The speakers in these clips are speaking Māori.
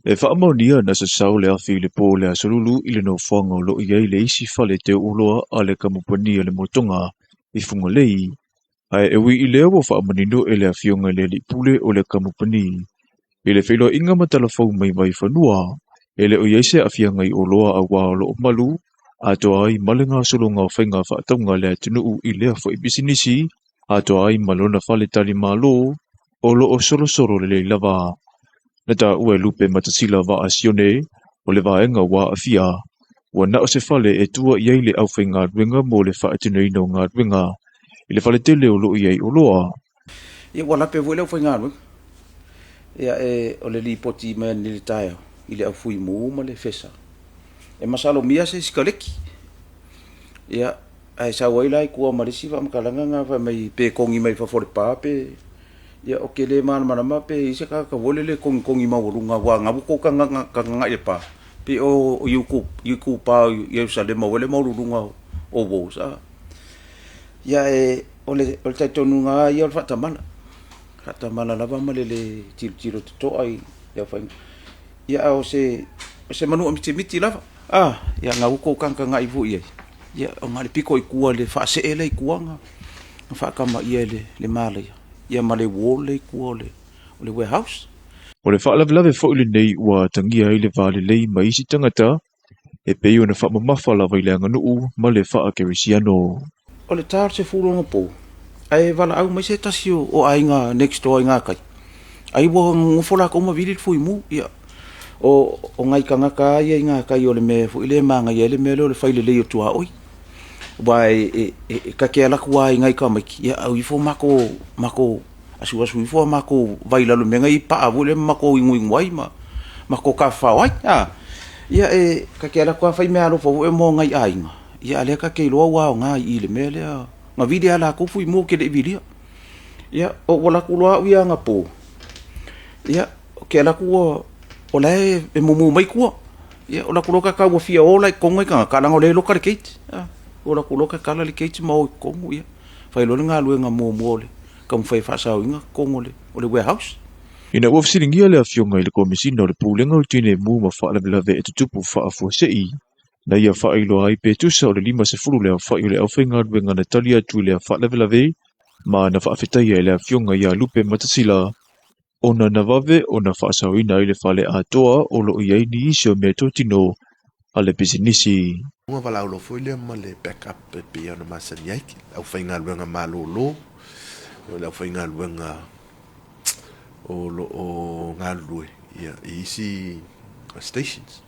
E whaamonia na sa sau le awhi le pō le asolulu i le no whanga o lo iei le isi whale te uloa a le kamupania le motonga i funga lei. Ai e wi i leo o whaamanino e le awhionga le li pule o le kamupani. I le whilo inga matala whau mai mai whanua, e le o iei se awhianga i uloa a wā lo o malu, a toa ai malenga solonga o whainga whaataunga le atunuu i lea fo i bisinisi, a toa ai malona whale tali malo, o lo o solo le lava. Nata ue lupe matasila wa asione, o le vaenga wa afia, wa na o se fale e tua iei le au whainga ruenga mo le whaatunui no ngā ruenga, i le fale tele o lo iei o loa. Ia wala pe vole foi ngalo. Ia o le lipoti me ni le tae i le afui mo ma le fesa. E masalo mia se skaleki. Ia ai sa wai lai kua marisi va makalanga nga va mai pe kongi mai fa for pa pe. Ia o ke le man mana ma pe i se ka vole le kongi ma urunga wa ngabu ko ka nga i pa. Pe o yuku pa i sa le ma wele ma urunga o wo sa. Ia o le taitonu nga ia fa tamana. Kata mana lava male le tiro to ai ya fa ya o se manu miti lava ya nga uko kanka nga ivu ia ya nga le piko i kua le fa se ele i kuanga fa kama ia le male ya male wall le kua le warehouse o le whaalawelawe fo le nei ua tangia i le vale lei mai isi tangata e pei o na whaamamafa lava i le anganuu ma le whaakerisiano. O le tar se furonga po ai wala au mai se tasi o ainga next door inga kai ai wo ngofola ko ma vili fu mu ia o ngai kanga ka ia inga kai o le me fu ile manga ia le me le faile le tua oi bai ka ke ala kuai ngai ka mai ia au ifo mako asu ifo mako vai la lo menga i pa avule mako ingui mako ka fa wai ia ka ke ala kwa fai me alo fo e mo ngai ainga ia le ka ke lo wa ngai i le me le nga vidi ala ko fui mo ke le vidi ya o wala ku loa ia nga po ya ke ala ku o le e mumu mai ku ya o la ku loka ka wo fia o la ko ngai ka la ngole lo ka kate o la ku loka ka la kate mo ko ya fai lo nga lu nga mo le ka mo fai fa sa nga ko ngole o le warehouse Ina ua fisilingia le afionga i le komisina o le pulenga o tine mu ma whaalawelawe e tutupu whaafua sei. Na ia whaailoa ai pe tusa o le 5 lea whai o le awhainga ruenga na tali atu lea whaalawelawe, ma na whaafetaia e le afionga ia lupe matasila. Ona na wawe o na whaasawina i le whale atoa o lo iei ni isi o mea totino a le bisinisi. Ua wala ulo fuile ma le backup pe pia na masani aiki. Au whainga ruenga malolo, o le awhainga ruenga o ngā lue i isi stations.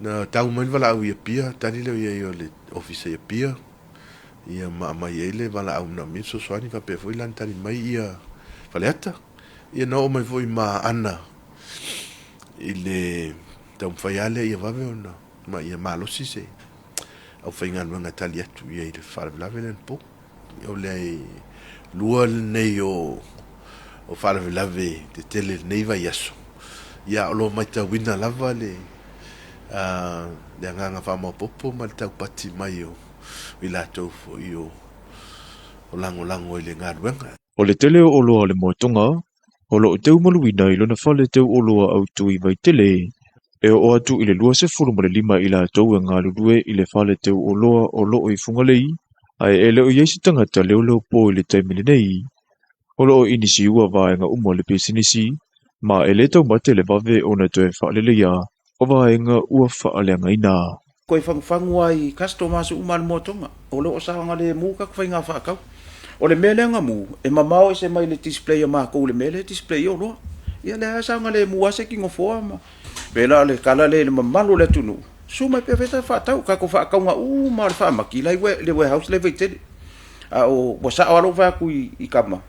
Na tau mai wala au ia pia, tani leo ia o le office ia pia, ia mai ele wala au na miso swani fa pe foi lan tani mai ia faleata. Ia no mai foi ma ana i le tau whaiale ia wawe ona, ma ia malosi se. Au whainga luanga tali atu ia i le whalawelawe len po. Ia o le lua nei o whalawelawe te tele nei vai aso. Ia o lo mai ta wina lava le le nganga wha popo ma le tau pati mai o i la tau fo i o lango i le ngā ruenga. O le tele o loa le motonga, o lo teu maluina i lona whale teu o loa au tui vai tele, e o atu i le 25 i la tau e ngā lulue i le whale teu o loa o loo i fungalei, ai e leo iesi tangata leo po i le taimile nei. O loo inisi ua vaenga umo le pesinisi, ma e le tau mate le vave o na toe whaalelea, o vaenga ua whaaleanga ina. Koe whangu ai customers uman motonga. O leo sanga le mu ka whainga whakau. O le mele nga mu, e mamao e se mai le display ma ko le mele display o loa. Ia le sanga le mu ase ki ngofoa ma. Vela le kala le mamalo le tunu. Suma pe feta whatau, ka ko whakau nga ma le whamaki, lai le warehouse le veitele. O wasa o alo whaku i kama.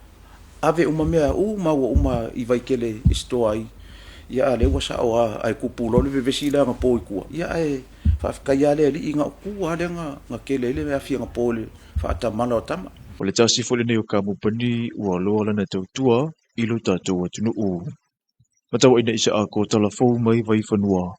Ave mea uma i vaikele i stoa ai. Ia le wasa o ai kupulo le vevesila nga po i kua. Ia whafkaya le li inga kua le nga kele le mea fia nga po le whaatamala o tama. O le tasi fole nei o kamupani ua loa lana tautua i lo tātou atunuu. Matawa ina isa a ko tala fau mai vai whanua.